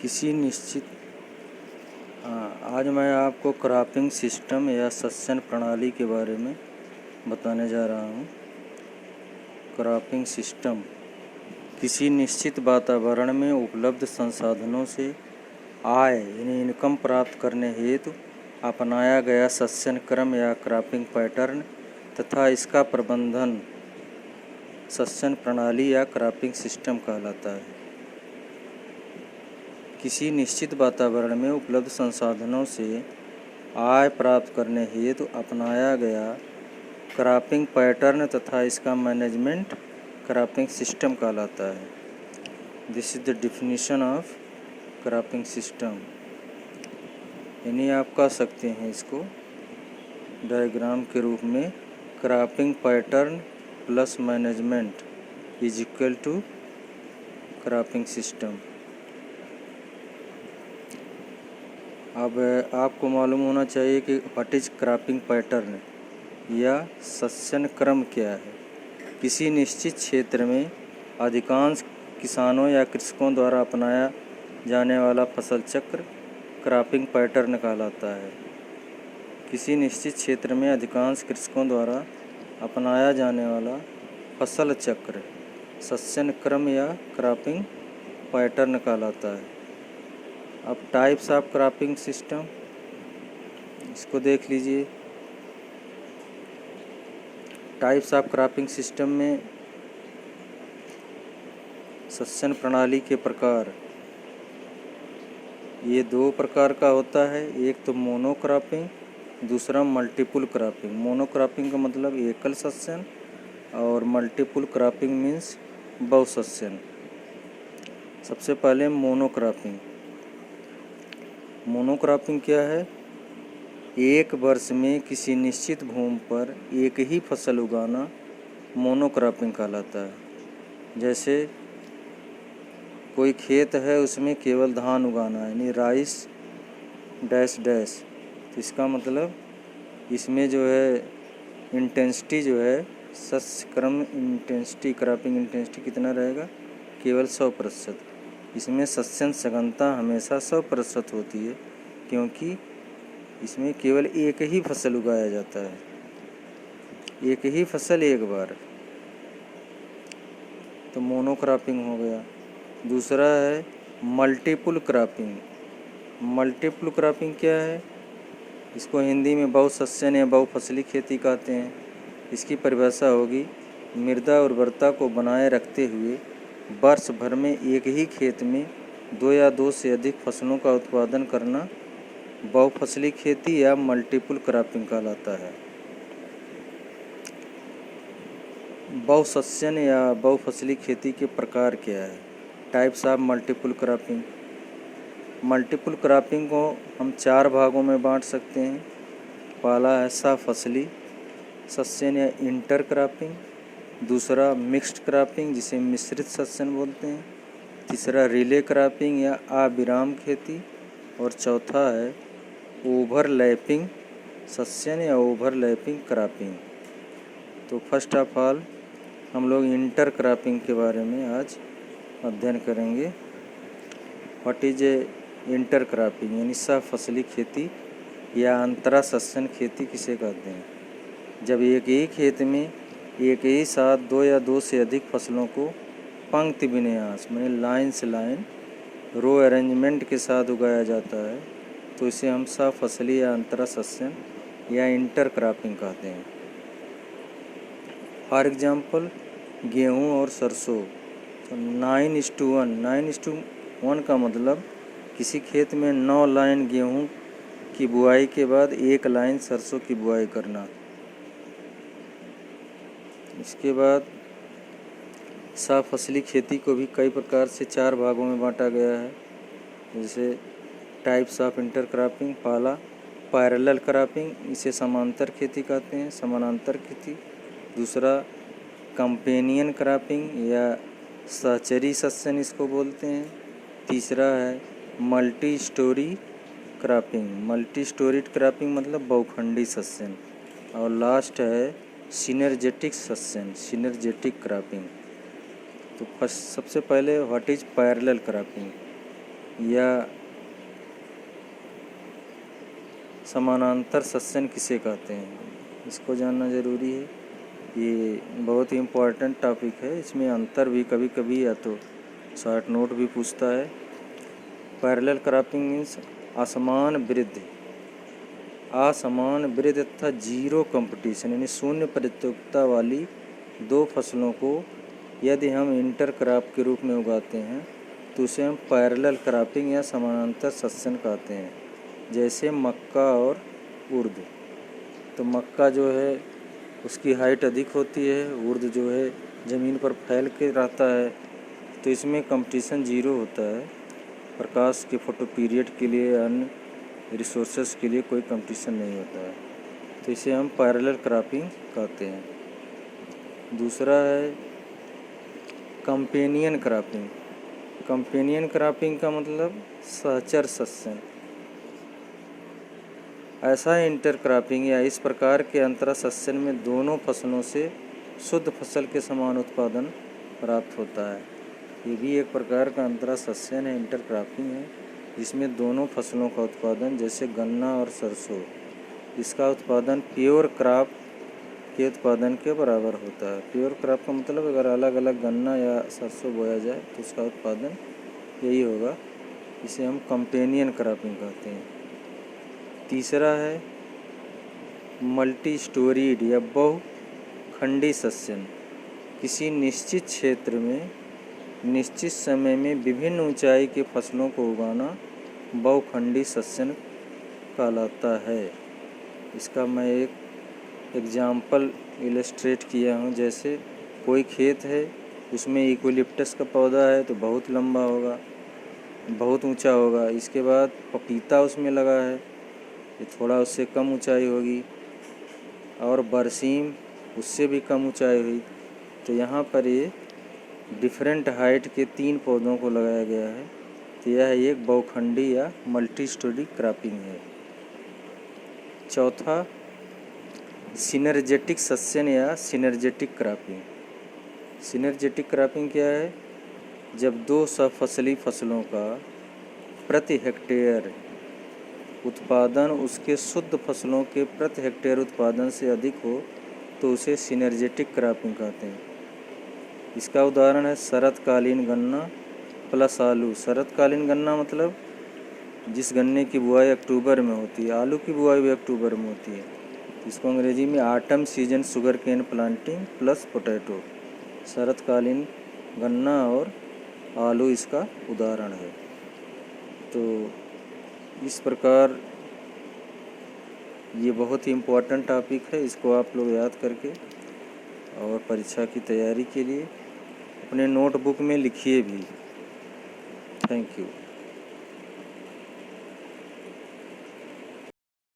किसी निश्चित आज मैं आपको क्रॉपिंग सिस्टम या सस्यन प्रणाली के बारे में बताने जा रहा हूँ। क्रॉपिंग सिस्टम किसी निश्चित वातावरण में उपलब्ध संसाधनों से आय यानी इनकम प्राप्त करने हेतु अपनाया गया सस्यन क्रम या क्रॉपिंग पैटर्न तथा इसका प्रबंधन सस्यन प्रणाली या क्रॉपिंग सिस्टम कहलाता है। किसी निश्चित वातावरण में उपलब्ध संसाधनों से आय प्राप्त करने हेतु अपनाया गया क्रॉपिंग पैटर्न तथा इसका मैनेजमेंट क्रॉपिंग सिस्टम कहलाता है। This is the definition of cropping system. यानी आप कह सकते हैं इसको डायग्राम के रूप में, cropping pattern plus management is equal to cropping system. अब आपको मालूम होना चाहिए कि व्हाट इज क्रॉपिंग पैटर्न या सस्यन क्रम क्या है। किसी निश्चित क्षेत्र में अधिकांश किसानों या कृषकों द्वारा अपनाया जाने वाला फसल चक्र क्रॉपिंग पैटर्न कहलाता है। किसी निश्चित क्षेत्र में अधिकांश कृषकों द्वारा अपनाया जाने वाला फसल चक्र सस्यन क्रम या क्रॉपिंग पैटर्न कहलाता है। अब टाइप्स ऑफ क्रॉपिंग सिस्टम, इसको देख लीजिए। टाइप्स ऑफ क्रॉपिंग सिस्टम में सस्यन प्रणाली के प्रकार ये दो प्रकार का होता है, एक तो मोनोक्रॉपिंग, दूसरा मल्टीपल क्रॉपिंग। मोनोक्रॉपिंग का मतलब एकल सस्यन और मल्टीपल क्रॉपिंग मीन्स बहुसस्यन। सबसे पहले मोनोक्रॉपिंग। मोनोक्रॉपिंग क्या है? एक वर्ष में किसी निश्चित भूमि पर एक ही फसल उगाना मोनोक्रॉपिंग कहलाता है। जैसे कोई खेत है, उसमें केवल धान उगाना है, यानी राइस डैश डैश। तो इसका मतलब इसमें जो है इंटेंसिटी जो है सस्य क्रम इंटेंसिटी, क्रॉपिंग इंटेंसिटी कितना रहेगा? केवल 100%। इसमें सस्यन सघनता हमेशा 100% होती है, क्योंकि इसमें केवल एक ही फसल उगाया जाता है, एक ही फसल एक बार। तो मोनोक्रॉपिंग हो गया। दूसरा है मल्टीपल क्रॉपिंग। मल्टीपल क्रॉपिंग क्या है? इसको हिंदी में बहुसस्यन या बहुफसली खेती कहते हैं। इसकी परिभाषा होगी मृदा उर्वरता को बनाए रखते हुए वर्ष भर में एक ही खेत में दो या दो से अधिक फसलों का उत्पादन करना बहुफसली खेती या मल्टीपल क्रॉपिंग कहलाता है। बहुसस्यन या बहुफसली खेती के प्रकार क्या है? Types of multiple cropping. Multiple cropping को हम 4 भागों में बांट सकते हैं। पहला है सफसली सस्यन या इंटर क्रॉपिंग, दूसरा मिक्स्ड क्रॉपिंग जिसे मिश्रित सस्यन बोलते हैं, तीसरा रिले क्रॉपिंग या अविराम खेती, और चौथा है ओवरलैपिंग सस्यन या ओवरलैपिंग क्रॉपिंग। तो फर्स्ट ऑफ ऑल हम लोग इंटर क्रॉपिंग के बारे में आज अध्ययन करेंगे। व्हाट इज इंटर क्रॉपिंग, यानी सफसली खेती या अंतरा सस्यन खेती किसे कहते हैं? जब एक ही खेत में एक ही साथ दो या दो से अधिक फसलों को पंक्ति विन्यास यानी लाइन से लाइन रो अरेंजमेंट के साथ उगाया जाता है, तो इसे हम सफसली या अंतरा सस्यन या इंटर क्रॉपिंग कहते हैं। फॉर एग्जांपल गेहूं और सरसों। तो 9:1 9:1 का मतलब किसी खेत में 9 लाइन गेहूं की बुआई के बाद 1 लाइन सरसों की बुआई करना। इसके बाद सफसली खेती को भी कई प्रकार से 4 भागों में बांटा गया है। जैसे टाइप्स ऑफ इंटर क्रॉपिंग। पहला पैरेलल क्रॉपिंग, इसे समांतर खेती कहते हैं, समानांतर खेती। दूसरा कंपेनियन क्रॉपिंग या सहचरी सस्यन इसको बोलते हैं। तीसरा है multi storey cropping, multi storeyed cropping मतलब बहुखंडी सस्यन। और लास्ट है सिनर्जेटिक सस्यन, सिनर्जेटिक क्रॉपिंग। तो फर्स्ट सबसे पहले व्हाट इज पैरेलल क्रॉपिंग। या समानांतर सस्यन किसे कहते हैं, इसको जानना ज़रूरी है। ये बहुत ही इम्पोर्टेंट टॉपिक है। इसमें अंतर भी कभी कभी या तो शॉर्ट नोट भी पूछता है। पैरेलल क्रॉपिंग मीन्स असमान वृद्धि, असमान वृद्धि तथा जीरो कंपटीशन, यानी शून्य प्रतियोगिता वाली दो फसलों को यदि हम इंटर क्रॉप के रूप में उगाते हैं तो उसे हम पैरेलल क्रॉपिंग या समानांतर सस्यन कहते हैं। जैसे मक्का और उर्द। तो मक्का जो है उसकी हाइट अधिक होती है, उर्द जो है ज़मीन पर फैल के रहता है, तो इसमें कंपटीशन जीरो होता है। प्रकाश के फोटो पीरियड के लिए, अन्य रिसोर्सेस के लिए कोई कंपटीशन नहीं होता है, तो इसे हम पैरेलल क्रॉपिंग कहते हैं। दूसरा है कंपेनियन क्रॉपिंग। कंपेनियन क्रॉपिंग का मतलब सहचर सस्यन। ऐसा इंटर क्रॉपिंग या इस प्रकार के अंतरा सस्यन में दोनों फसलों से शुद्ध फसल के समान उत्पादन प्राप्त होता है। ये भी एक प्रकार का अंतरा सस्यन है, इंटर क्रॉपिंग है, जिसमें दोनों फसलों का उत्पादन, जैसे गन्ना और सरसों, इसका उत्पादन प्योर क्रॉप के उत्पादन के बराबर होता है। प्योर क्रॉप का मतलब अगर अलग अलग गन्ना या सरसों बोया जाए तो उसका उत्पादन यही होगा। इसे हम कंपेनियन क्रॉपिंग कहते हैं। तीसरा है मल्टी स्टोरीड या बहुखंडी सस्यन। किसी निश्चित क्षेत्र में निश्चित समय में विभिन्न ऊंचाई के फसलों को उगाना बहुखंडी सस्यन कहलाता है। इसका मैं एक एग्जाम्पल इलस्ट्रेट किया हूँ। जैसे कोई खेत है, उसमें यूकेलिप्टस का पौधा है तो बहुत लंबा होगा, बहुत ऊंचा होगा। इसके बाद पपीता उसमें लगा है, ये थोड़ा उससे कम ऊंचाई होगी, और बरसीम उससे भी कम ऊंचाई हुई। तो यहाँ पर ये डिफरेंट हाइट के 3 पौधों को लगाया गया है, तो यह एक बहुखंडी या मल्टी स्टोरी क्रॉपिंग है। चौथा सिनर्जेटिक सस्यन या सिनर्जेटिक क्रॉपिंग। सिनर्जेटिक क्रॉपिंग क्या है? जब दो सफसली फसलों का प्रति हेक्टेयर उत्पादन उसके शुद्ध फसलों के प्रति हेक्टेयर उत्पादन से अधिक हो तो उसे सिनर्जेटिक क्रॉपिंग कहते हैं। इसका उदाहरण है शरतकालीन गन्ना प्लस आलू। शरतकालीन गन्ना मतलब जिस गन्ने की बुआई अक्टूबर में होती है, आलू की बुआई भी अक्टूबर में होती है। इसको अंग्रेजी में autumn season sugar cane planting plus potato. शरतकालीन गन्ना और आलू इसका उदाहरण है। तो इस प्रकार ये बहुत ही इम्पोर्टेंट टॉपिक है। इसको आप लोग याद करके और परीक्षा की तैयारी के लिए अपने नोटबुक में लिखिए भी। Thank you.